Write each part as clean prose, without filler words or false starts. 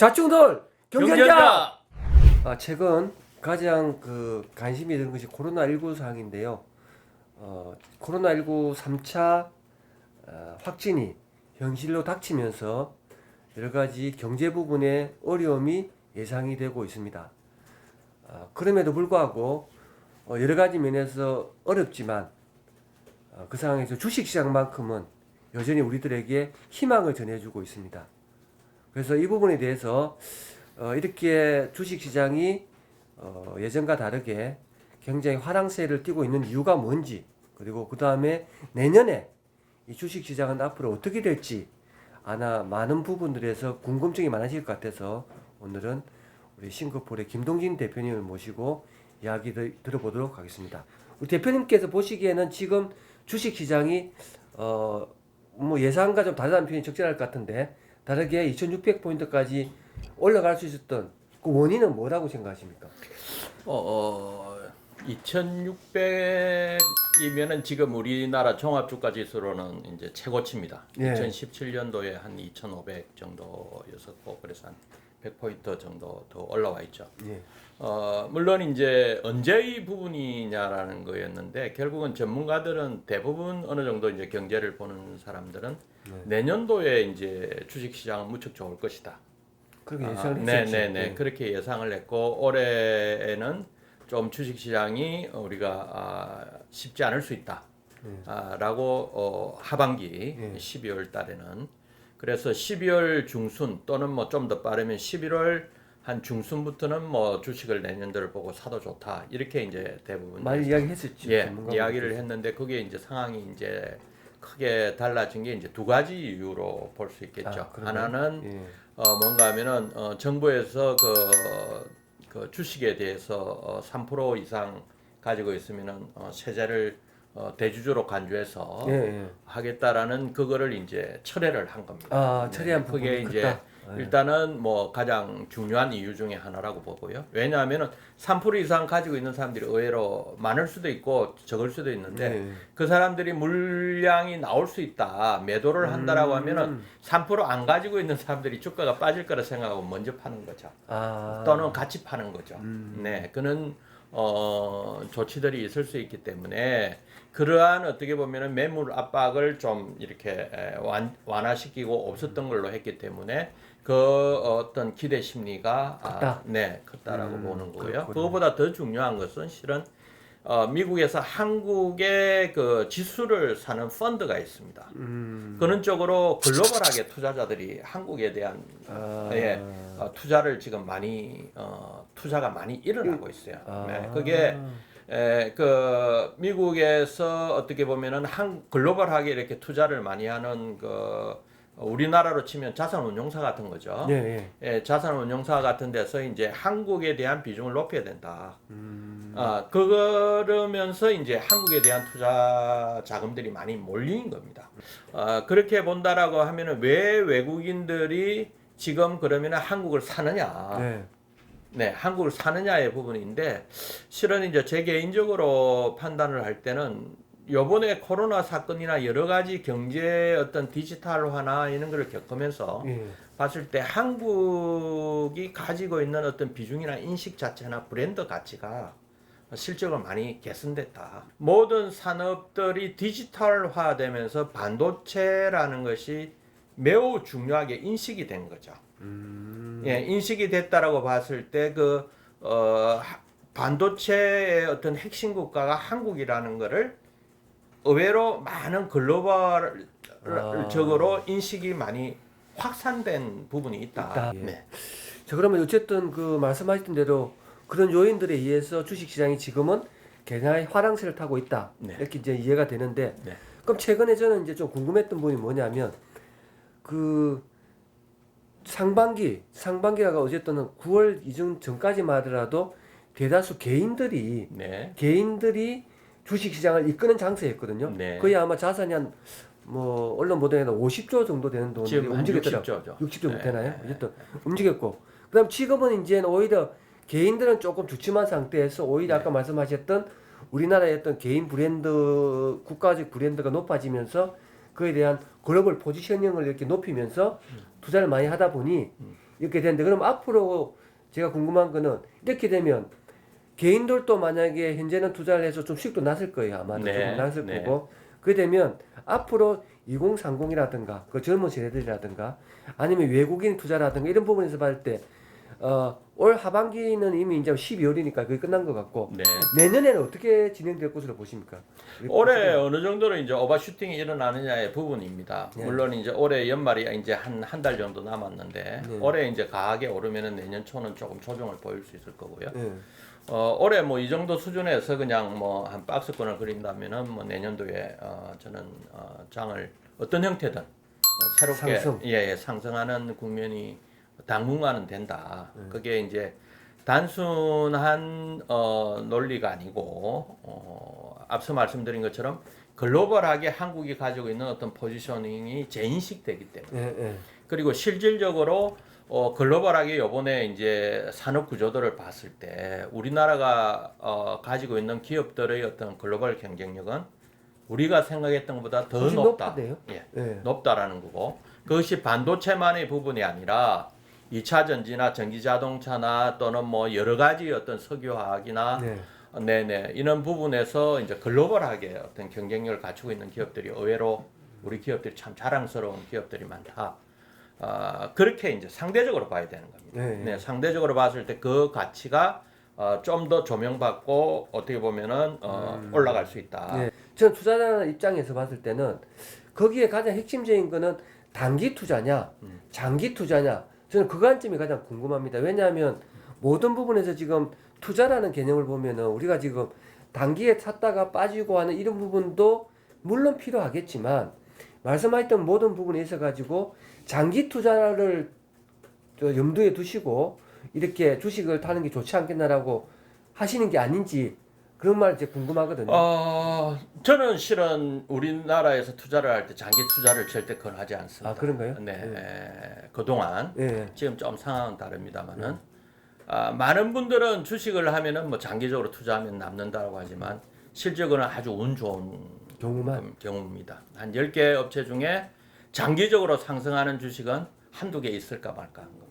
자충돌 경쟁자. 경쟁자. 최근 가장 관심이 드는 것이 코로나19 사항인데요. 코로나19 3차 확진이 현실로 닥치면서 여러 가지 경제 부분의 어려움이 예상이 되고 있습니다. 그럼에도 불구하고 여러 가지 면에서 어렵지만 그 상황에서 주식시장만큼은 여전히 우리들에게 희망을 전해주고 있습니다. 그래서 이 부분에 대해서 이렇게 주식시장이 예전과 다르게 굉장히 화랑세를 띠고 있는 이유가 뭔지, 그리고 그 다음에 내년에 이 주식시장은 앞으로 어떻게 될지 아마 많은 부분들에서 궁금증이 많으실 것 같아서 오늘은 우리 싱크폴의 김동진 대표님을 모시고 이야기 들어보도록 하겠습니다. 우리 대표님께서 보시기에는 지금 주식시장이 뭐 예상과 좀 다르다는 표현이 적절할 것 같은데, 다르게 2600포인트까지 올라갈 수 있었던 그 원인은 뭐라고 생각하십니까? 2600이면은 지금 우리나라 종합주가지수로는 이제 최고치입니다. 예. 2017년도에 한 2500 정도였었고, 그래서 한 100포인트 정도 더 올라와 있죠. 예. 물론 이제 언제의 부분이냐라는 거였는데, 결국은 전문가들은 대부분 어느 정도 이제 경제를 보는 사람들은 내년도에 이제 주식시장은 무척 좋을 것이다. 그렇게 예상을 했었죠. 네네네. 그렇게 예상을 했고, 올해에는 좀 주식시장이 우리가 쉽지 않을 수 있다. 라고 하반기 12월 달에는, 그래서 12월 중순 또는 뭐 좀 더 빠르면 11월 한 중순부터는 뭐 주식을 내년도를 보고 사도 좋다. 이렇게 이제 대부분 많이 이야기했었죠. 예, 전문가분들께서. 이야기를 했는데, 그게 이제 상황이 이제 크게 달라진 게 이제 두 가지 이유로 볼 수 있겠죠. 하나는 뭔가 하면은 정부에서 그 주식에 대해서 3% 이상 가지고 있으면은 세제를 대주주로 간주해서 하겠다라는 그거를 이제 철회를 한 겁니다. 철회한 그게 부분이 이제 크다. 일단은 뭐 가장 중요한 이유 중에 하나라고 보고요. 왜냐하면은 3% 이상 가지고 있는 사람들이 의외로 많을 수도 있고 적을 수도 있는데, 그 사람들이 물량이 나올 수 있다, 매도를 한다라고 하면은 3%안 가지고 있는 사람들이 주가가 빠질 거라 생각하고 먼저 파는 거죠. 또는 같이 파는 거죠. 네, 그는 조치들이 있을 수 있기 때문에 그러한 어떻게 보면은 매물 압박을 좀 이렇게 완화시키고 없었던 걸로 했기 때문에 그 어떤 기대 심리가 컸다라고 보는 거고요. 그렇군요. 그거보다 더 중요한 것은 실은 미국에서 한국의 그 지수를 사는 펀드가 있습니다. 그런 쪽으로 글로벌하게 투자자들이 한국에 대한 투자를 지금 많이 투자가 많이 일어나고 있어요. 그게 그 미국에서 어떻게 보면은 글로벌하게 이렇게 투자를 많이 하는 우리나라로 치면 자산운용사 같은 거죠. 자산운용사 같은 데서 이제 한국에 대한 비중을 높여야 된다. 그러면서 이제 한국에 대한 투자 자금들이 많이 몰린 겁니다. 그렇게 본다라고 하면은 왜 외국인들이 지금 그러면은 한국을 사느냐? 한국을 사느냐의 부분인데, 실은 이제 제 개인적으로 판단을 할 때는 요번에 코로나 사건이나 여러 가지 경제 어떤 디지털화나 이런 거를 겪으면서 봤을 때 한국이 가지고 있는 어떤 비중이나 인식 자체나 브랜드 가치가 실적으로 많이 개선됐다. 모든 산업들이 디지털화되면서 반도체라는 것이 매우 중요하게 인식이 된 거죠. 인식이 됐다라고 봤을 때 반도체의 어떤 핵심 국가가 한국이라는 거를 의외로 많은 글로벌적으로 인식이 많이 확산된 부분이 있다. 자, 그러면 어쨌든 말씀하셨던 대로 그런 요인들에 의해서 주식시장이 지금은 굉장히 화랑세를 타고 있다. 이렇게 이제 이해가 되는데, 그럼 최근에 저는 이제 좀 궁금했던 부분이 뭐냐면 상반기가 어쨌든 9월 이전 전까지만 하더라도 대다수 개인들이 주식시장을 이끄는 장세였거든요. 거의 아마 자산이 뭐 언론 보도에는 50조 정도 되는 돈이 움직였더라고요. 60조 정도 되나요? 어쨌든 움직였고, 그다음 지금은 이제 오히려 개인들은 조금 주춤한 상태에서 오히려 아까 말씀하셨던 우리나라의 어떤 개인 브랜드, 국가적 브랜드가 높아지면서 그에 대한 글로벌 포지셔닝을 이렇게 높이면서 투자를 많이 하다 보니 이렇게 되는데 그럼 앞으로 제가 궁금한 거는 이렇게 되면 개인들도 만약에 현재는 투자를 해서 좀 수익도 났을 거예요. 아마도 네, 조금 났을 네. 거고 그게 되면 앞으로 2030이라든가 그 젊은 세대들이라든가 아니면 외국인 투자라든가 이런 부분에서 봤을 때 올 하반기는 이미 이제 12월이니까 그게 끝난 것 같고 네. 내년에는 어떻게 진행될 것으로 보십니까? 올해 어느 정도로 이제 오버슈팅이 일어나느냐의 부분입니다. 네. 물론 이제 올해 연말이 이제 한 달 정도 남았는데 네. 올해 이제 강하게 오르면은 내년 초는 조금 조정을 보일 수 있을 거고요. 네. 올해 뭐 이 정도 수준에서 그냥 뭐 한 박스권을 그린다면은 뭐 내년도에 저는 장을 어떤 형태든 새롭게 상승. 예, 상승하는 국면이 당분간은 된다. 그게 이제 단순한 논리가 아니고 앞서 말씀드린 것처럼 글로벌하게 한국이 가지고 있는 어떤 포지셔닝이 재인식되기 때문에 네, 네. 그리고 실질적으로 글로벌하게 요번에 이제 산업 구조들을 봤을 때 우리나라가 가지고 있는 기업들의 어떤 글로벌 경쟁력은 우리가 생각했던 것보다 더 훨씬 높다. 높다네요. 예, 네. 높다라는 거고 그것이 반도체만의 부분이 아니라 2차 전지나 전기 자동차나 또는 뭐 여러 가지 어떤 석유화학이나 네. 네네 이런 부분에서 이제 글로벌하게 어떤 경쟁력을 갖추고 있는 기업들이 의외로 우리 기업들이 참 자랑스러운 기업들이 많다. 그렇게 이제 상대적으로 봐야 되는 겁니다. 네. 네, 상대적으로 봤을 때 그 가치가 좀 더 조명받고 어떻게 보면은 올라갈 수 있다. 네. 저는 투자자 입장에서 봤을 때는 거기에 가장 핵심적인 거는 단기 투자냐, 장기 투자냐. 저는 그 관점이 가장 궁금합니다. 왜냐하면 모든 부분에서 지금 투자라는 개념을 보면은 우리가 지금 단기에 샀다가 빠지고 하는 이런 부분도 물론 필요하겠지만 말씀하셨던 모든 부분에 있어 가지고 장기 투자를 염두에 두시고 이렇게 주식을 타는 게 좋지 않겠나라고 하시는 게 아닌지 그런 말 이제 궁금하거든요. 저는 실은 우리나라에서 투자를 할 때 장기 투자를 절대 권하지 않습니다. 아, 그런가요? 네, 그동안 예. 지금 좀 상황은 다릅니다만은 많은 분들은 주식을 하면은 뭐 장기적으로 투자하면 남는다고 하지만 실적으로는 아주 운 좋은 경우만. 경우입니다. 한 10개 업체 중에 장기적으로 상승하는 주식은 한두 개 있을까 말까 한 겁니다.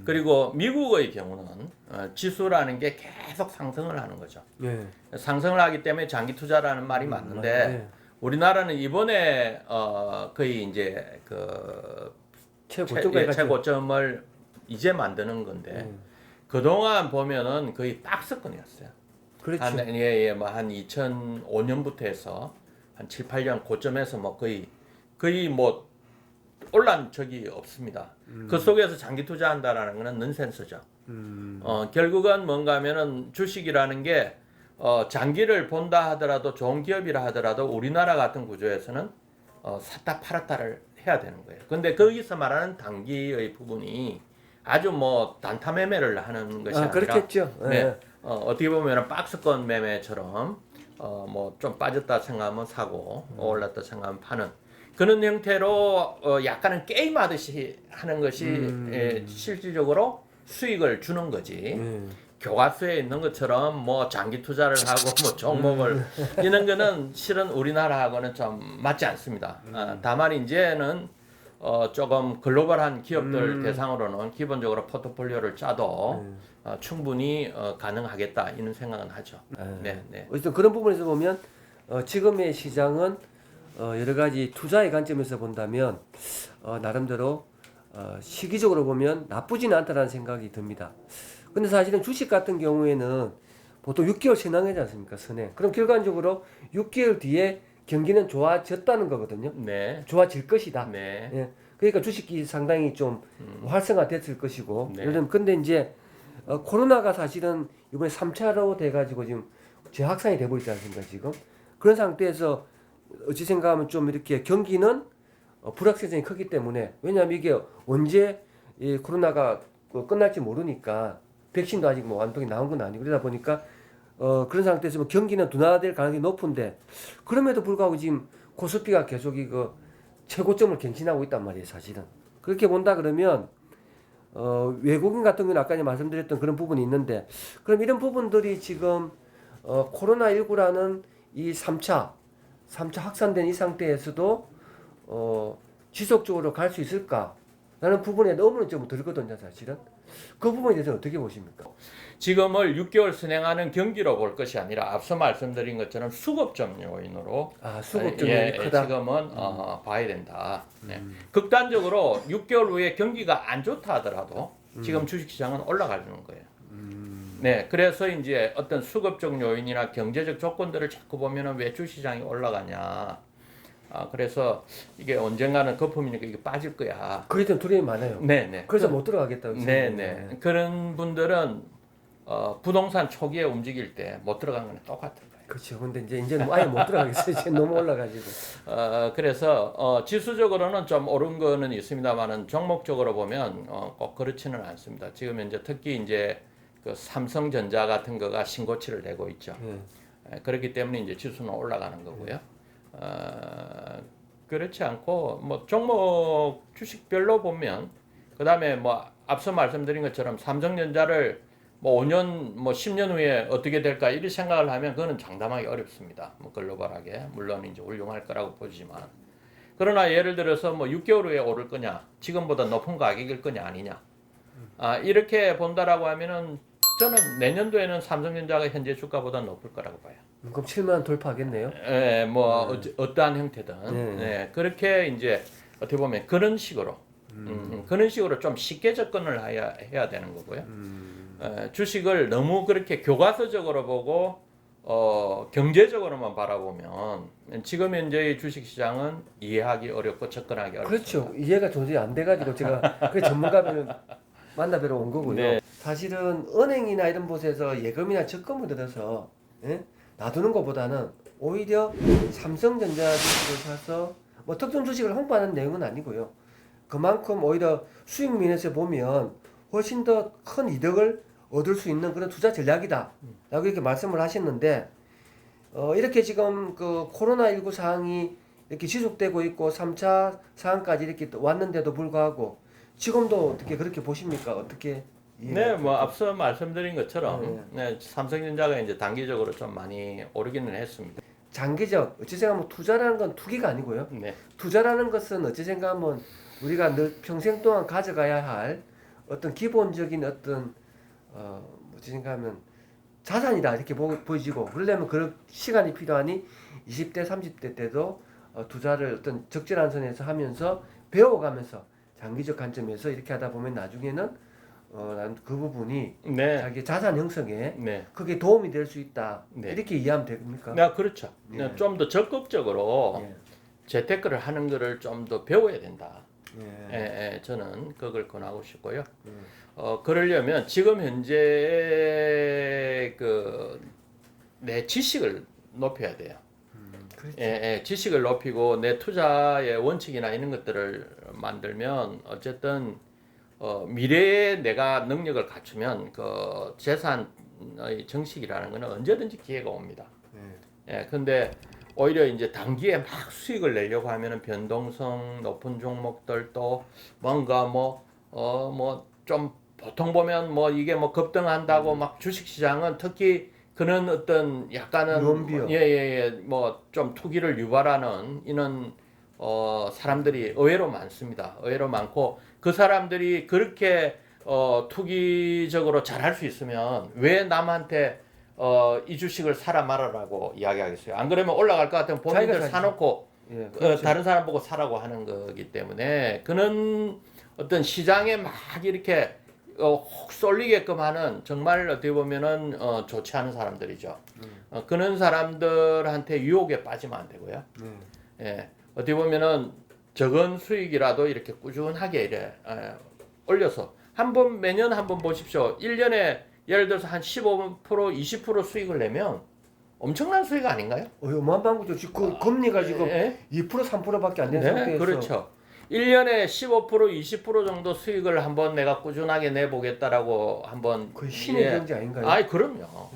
그리고 미국의 경우는 지수라는 게 계속 상승을 하는 거죠. 예. 상승을 하기 때문에 장기 투자라는 말이 맞는데 예. 우리나라는 이번에 거의 이제 그 최고점을 이제 만드는 건데 그동안 보면은 거의 박스권이었어요. 그렇죠. 한 2005년부터 해서 한 7, 8년 고점에서 뭐 거의 뭐 올란 적이 없습니다. 그 속에서 장기 투자한다라는 거는 넌센스죠. 결국은 뭔가 하면은 주식이라는 게 장기를 본다 하더라도 좋은 기업이라 하더라도 우리나라 같은 구조에서는 샀다 팔았다를 해야 되는 거예요. 근데 거기서 말하는 단기의 부분이 아주 뭐 단타 매매를 하는 것이 아니라 그렇겠죠. 예. 네, 어떻게 보면 박스권 매매처럼 뭐 좀 빠졌다 생각하면 사고 올랐다 생각하면 파는 그런 형태로 약간은 게임하듯이 하는 것이 실질적으로 수익을 주는 거지. 교과서에 있는 것처럼 뭐 장기 투자를 하고 뭐 종목을 이런 거는 실은 우리나라하고는 좀 맞지 않습니다. 다만 이제는 조금 글로벌한 기업들 대상으로는 기본적으로 포트폴리오를 짜도 충분히 가능하겠다 이런 생각은 하죠. 네, 네. 어쨌든 그런 부분에서 보면 지금의 시장은 여러 가지 투자의 관점에서 본다면 나름대로 시기적으로 보면 나쁘지는 않다라는 생각이 듭니다. 근데 사실은 주식 같은 경우에는 보통 6개월 신앙하지 않습니까? 선행. 그럼 결과적으로 6개월 뒤에 경기는 좋아졌다는 거거든요. 네. 좋아질 것이다. 네. 예. 그러니까 주식이 상당히 좀 활성화됐을 것이고. 네. 요즘 근데 이제 코로나가 사실은 이번에 3차로 돼가지고 지금 재확산이 되고 있지 않습니까? 지금 그런 상태에서 어찌 생각하면 좀 이렇게 경기는 불확실성이 크기 때문에 왜냐하면 이게 언제 이 코로나가 끝날지 모르니까 백신도 아직 뭐 완벽히 나온 건 아니고 그러다 보니까 그런 상태에서 뭐 경기는 둔화될 가능성이 높은데 그럼에도 불구하고 지금 코스피가 계속 이거 최고점을 갱신하고 있단 말이에요 사실은. 그렇게 본다 그러면 외국인 같은 경우는 아까 말씀드렸던 그런 부분이 있는데 그럼 이런 부분들이 지금 코로나19라는 이 3차 확산된 이 상태에서도 지속적으로 갈 수 있을까? 라는 부분에 너무는 좀 들거든요, 사실은. 그 부분에 대해서 어떻게 보십니까? 지금을 6개월 선행하는 경기로 볼 것이 아니라 앞서 말씀드린 것처럼 수급적 요인으로 수급적 요인이 크다. 지금은 봐야 된다. 네. 극단적으로 6개월 후에 경기가 안 좋다 하더라도 지금 주식시장은 올라가는 거예요. 네, 그래서 이제 어떤 수급적 요인이나 경제적 조건들을 자꾸 보면은 왜 주식시장이 올라가냐. 그래서 이게 언젠가는 거품이니까 이게 빠질 거야. 그게 좀 두려움이 많아요. 네네. 그래서 못 들어가겠다고. 네네. 그런 분들은 부동산 초기에 움직일 때 못 들어간 거는 똑같은 거예요. 그렇죠. 근데 이제는 아예 못 들어가겠어요. 이제 너무 올라가지고. 그래서 지수적으로는 좀 오른 거는 있습니다만은 종목적으로 보면 꼭 그렇지는 않습니다. 지금 이제 특히 이제 그 삼성전자 같은 거가 신고치를 내고 있죠. 그렇기 때문에 이제 지수는 올라가는 거고요. 그렇지 않고 뭐 종목 주식별로 보면 그다음에 뭐 앞서 말씀드린 것처럼 삼성전자를 뭐 5년 뭐 10년 후에 어떻게 될까 이런 생각을 하면 그거는 장담하기 어렵습니다. 뭐 글로벌하게 물론 이제 훌륭할 거라고 보지만 그러나 예를 들어서 뭐 6개월 후에 오를 거냐 지금보다 높은 가격일 거냐 아니냐 이렇게 본다라고 하면은 저는 내년도에는 삼성전자가 현재 주가보다 높을 거라고 봐요. 그럼 7만 원 돌파하겠네요. 예, 뭐 어떠한 형태든 네, 그렇게 이제 어떻게 보면 그런 식으로 그런 식으로 좀 쉽게 접근을 해야 되는 거고요. 주식을 너무 그렇게 교과서적으로 보고 경제적으로만 바라보면 지금 현재의 주식시장은 이해하기 어렵고 접근하기 어렵습니다. 그렇죠. 이해가 도저히 안 돼가지고 제가 그 전문가를 만나뵈러 온 거고요. 네. 사실은 은행이나 이런 곳에서 예금이나 적금을 들어서 놔두는 것보다는 오히려 삼성전자 주식을 사서 뭐 특정 주식을 홍보하는 내용은 아니고요. 그만큼 오히려 수익 면에서 보면 훨씬 더 큰 이득을 얻을 수 있는 그런 투자 전략이다 라고 이렇게 말씀을 하셨는데 이렇게 지금 그 코로나19 상황이 이렇게 지속되고 있고 3차 상황까지 이렇게 왔는데도 불구하고 지금도 어떻게 그렇게 보십니까? 어떻게? 네, 뭐 앞서 말씀드린 것처럼 네, 삼성전자가 이제 단기적으로 좀 많이 오르기는 했습니다. 장기적 어찌 생각하면 투자라는 건 투기가 아니고요. 네. 투자라는 것은 어찌 생각하면 우리가 늘 평생 동안 가져가야 할 어떤 기본적인 어떤 어찌 생각하면 자산이다 이렇게 보여지고 그러려면 그런 시간이 필요하니 20대 30대 때도 투자를 어떤 적절한 선에서 하면서 배워가면서 장기적 관점에서 이렇게 하다 보면 나중에는 난 그 부분이 네. 자기 자산 형성에 네. 그게 도움이 될 수 있다 네. 이렇게 이해하면 됩니까? 네, 그렇죠. 네. 좀 더 적극적으로 예. 재테크를 하는 거를 좀 더 배워야 된다. 예. 저는 그걸 권하고 싶고요. 그러려면 지금 현재 내 지식을 높여야 돼요. 그렇죠. 지식을 높이고 내 투자의 원칙이나 이런 것들을 만들면 어쨌든 미래에 내가 능력을 갖추면 그 재산의 정식이라는 것은 언제든지 기회가 옵니다. 근데 오히려 이제 단기에 막 수익을 내려고 하면은 변동성 높은 종목들도 뭔가 뭐 좀 보통 보면 뭐 이게 뭐 급등한다고 막 주식 시장은 특히 그런 어떤 약간은 유언비어. 뭐 좀 투기를 유발하는 이런 사람들이 의외로 많습니다. 의외로 많고 그 사람들이 그렇게 투기적으로 잘할 수 있으면 왜 남한테 이 주식을 사라 말아라고 이야기하겠어요. 안 그러면 올라갈 것 같으면 본인들 사놓고 그렇죠. 다른 사람 보고 사라고 하는 거기 때문에 그런 어떤 시장에 막 이렇게 혹 쏠리게끔 하는 정말 어떻게 보면은 좋지 않은 사람들이죠. 그런 사람들한테 유혹에 빠지면 안 되고요. 어떻게 보면은 적은 수익이라도 이렇게 꾸준하게 이래 올려서 매년 한 번 보십시오. 1년에 예를 들어서 한 15%, 20% 수익을 내면 엄청난 수익 아닌가요? 어마어마한 방구죠. 지금 금리가 지금 2% 3%밖에 안 되는 상태에서. 그렇죠. 1년에 15%, 20% 정도 수익을 한번 내가 꾸준하게 내보겠다라고 한번 그 신의 경제 아닌가요? 아이 그럼요.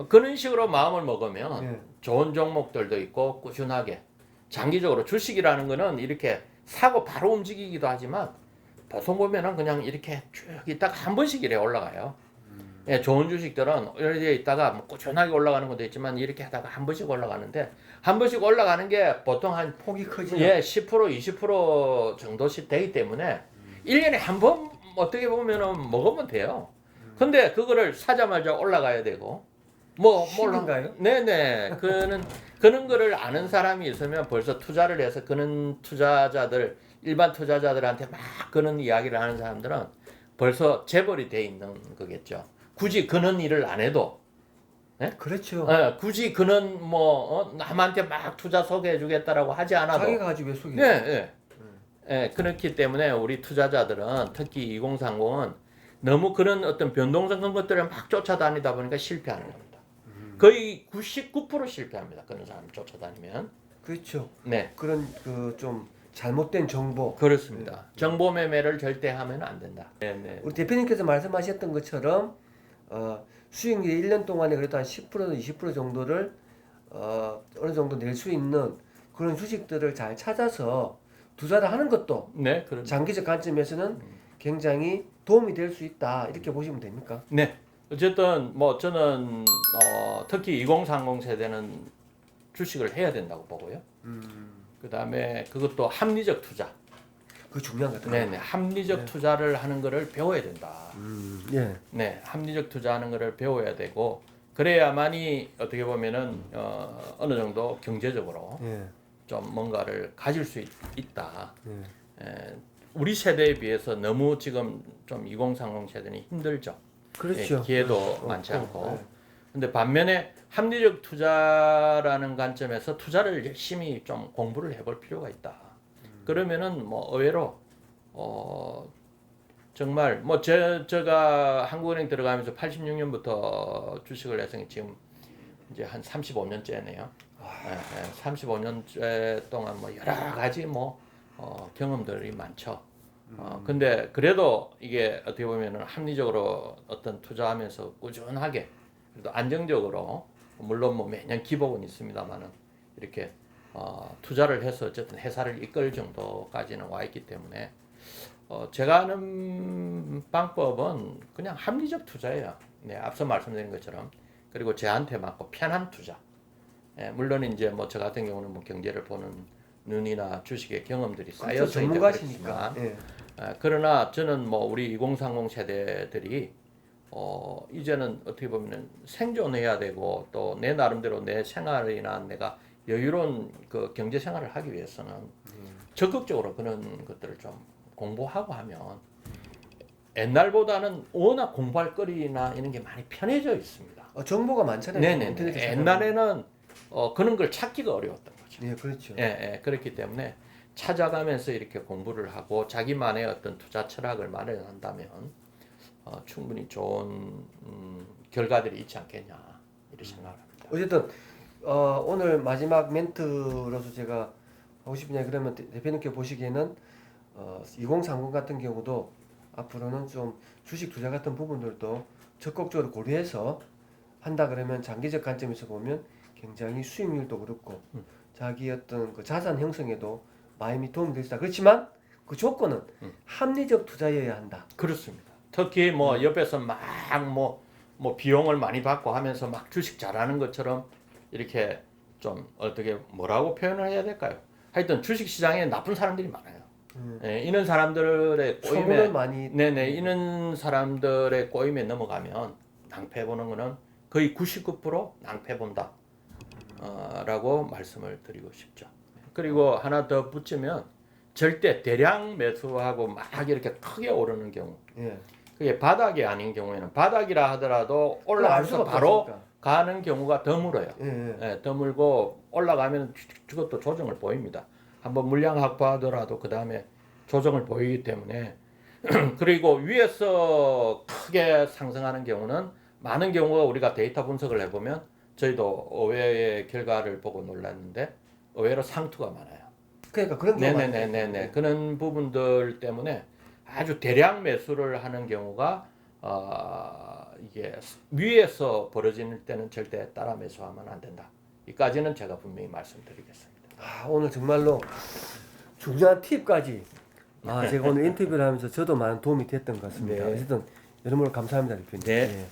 그런 식으로 마음을 먹으면 좋은 종목들도 있고 꾸준하게 장기적으로 주식이라는 거는 이렇게 사고 바로 움직이기도 하지만 보통 보면은 그냥 이렇게 쭉 있다가 한 번씩 이래 올라가요. 좋은 주식들은 이렇게 있다가 뭐 꾸준하게 올라가는 것도 있지만 이렇게 하다가 한 번씩 올라가는데 한 번씩 올라가는 게 보통 한 폭이 커지죠. 10%, 20% 정도씩 되기 때문에 1년에 한 번 어떻게 보면은 먹으면 돼요. 근데 그거를 사자마자 올라가야 되고 신인가요? 네네. 그런 거를 아는 사람이 있으면 벌써 투자를 해서 그런 투자자들 일반 투자자들한테 막 그런 이야기를 하는 사람들은 벌써 재벌이 돼 있는 거겠죠. 굳이 그런 일을 안 해도 그렇죠. 굳이 그는 남한테 막 투자 소개해 주겠다라고 하지 않아도 자기가 가지고 왜 속이? 네. 그렇기 때문에 우리 투자자들은 특히 2030은 너무 그런 어떤 변동성 그런 것들을 막 쫓아다니다 보니까 실패하는 겁니다. 거의 99% 실패합니다. 그런 사람 쫓아다니면. 그렇죠. 네. 그런 그 좀 잘못된 정보. 그렇습니다. 정보 매매를 절대 하면 안 된다. 네. 우리 대표님께서 말씀하셨던 것처럼 수익률이 1년 동안에 그래도 한 10% 20% 정도를 어느 정도 낼 수 있는 그런 주식들을 잘 찾아서 투자를 하는 것도 네, 그런. 장기적 관점에서는 굉장히 도움이 될 수 있다 이렇게 보시면 됩니까? 네. 어쨌든 저는 특히 2030 세대는 주식을 해야 된다고 보고요. 그다음에 그것도 합리적 투자. 그 중요한 것 같아요. 네네. 합리적 투자를 하는 거를 배워야 된다. 예. 네, 합리적 투자하는 거를 배워야 되고 그래야만이 어떻게 보면은 어느 정도 경제적으로 예. 좀 뭔가를 가질 수 있다. 예. 우리 세대에 비해서 너무 지금 좀 2030 세대는 힘들죠. 그렇죠. 기회도 많지 않고. 예. 근데 반면에 합리적 투자라는 관점에서 투자를 열심히 좀 공부를 해볼 필요가 있다. 그러면은 의외로 정말 제가 한국은행 들어가면서 86년부터 주식을 해서 지금 이제 한 35년째네요. 35년째 동안 여러 가지 경험들이 많죠. 근데 그래도 이게 어떻게 보면은 합리적으로 어떤 투자하면서 꾸준하게 그래도 안정적으로 물론 매년 기복은 있습니다만은 이렇게 투자를 해서 어쨌든 회사를 이끌 정도까지는 와 있기 때문에 제가 하는 방법은 그냥 합리적 투자예요. 네, 앞서 말씀드린 것처럼 그리고 저한테 맞고 편한 투자. 물론 이제 저 같은 경우는 경제를 보는 눈이나 주식의 경험들이 그렇죠. 쌓여서 전문가시니까. 예. 그러나 저는 우리 2030 세대들이 이제는 어떻게 보면 생존해야 되고 또 내 나름대로 내 생활이나 내가 여유로운 그 경제 생활을 하기 위해서는 적극적으로 그런 것들을 좀 공부하고 하면 옛날보다는 워낙 공부할 거리나 이런 게 많이 편해져 있습니다. 정보가 많잖아요. 네네. 인터넷에 옛날에는 그런 걸 찾기가 어려웠던 거죠. 예, 그렇죠. 그렇기 때문에 찾아가면서 이렇게 공부를 하고 자기만의 어떤 투자 철학을 마련한다면 충분히 좋은 결과들이 있지 않겠냐 이렇게 생각을 합니다. 어쨌든 오늘 마지막 멘트로서 제가 하고 싶은 이야기 그러면 대표님께 보시기에는 2030 같은 경우도 앞으로는 좀 주식 투자 같은 부분들도 적극적으로 고려해서 한다 그러면 장기적 관점에서 보면 굉장히 수익률도 그렇고 자기 어떤 그 자산 형성에도 많이 도움이 될 수 있다. 그렇지만 그 조건은 합리적 투자여야 한다. 그렇습니다. 특히 옆에서 막 비용을 많이 받고 하면서 막 주식 잘하는 것처럼 이렇게 좀 어떻게 뭐라고 표현을 해야 될까요? 하여튼 주식 시장에 나쁜 사람들이 많아요. 이런 사람들의 꼬임에 많이 이런 사람들의 꼬임에 넘어가면 낭패 보는 거는 거의 99% 낭패 본다. 라고 말씀을 드리고 싶죠. 그리고 하나 더 붙이면 절대 대량 매수하고 막 이렇게 크게 오르는 경우. 예. 그게 바닥이 아닌 경우에는 바닥이라 하더라도 올라가서 바로 가는 경우가 드물어요. 드물고 올라가면 그것도 조정을 보입니다. 한번 물량 확보하더라도 그 다음에 조정을 보이기 때문에 그리고 위에서 크게 상승하는 경우는 많은 경우가 우리가 데이터 분석을 해보면 저희도 의외의 결과를 보고 놀랐는데 의외로 상투가 많아요. 그러니까 그런 경우가 네네네네 그런 부분들 때문에 아주 대량 매수를 하는 경우가 이게 위에서 벌어질 때는 절대 따라 매수하면 안 된다. 이까지는 제가 분명히 말씀드리겠습니다. 오늘 정말로 중요한 팁까지 제가 오늘 인터뷰를 하면서 저도 많은 도움이 됐던 것 같습니다. 네. 어쨌든 여러모로 감사합니다, 대표님. 네.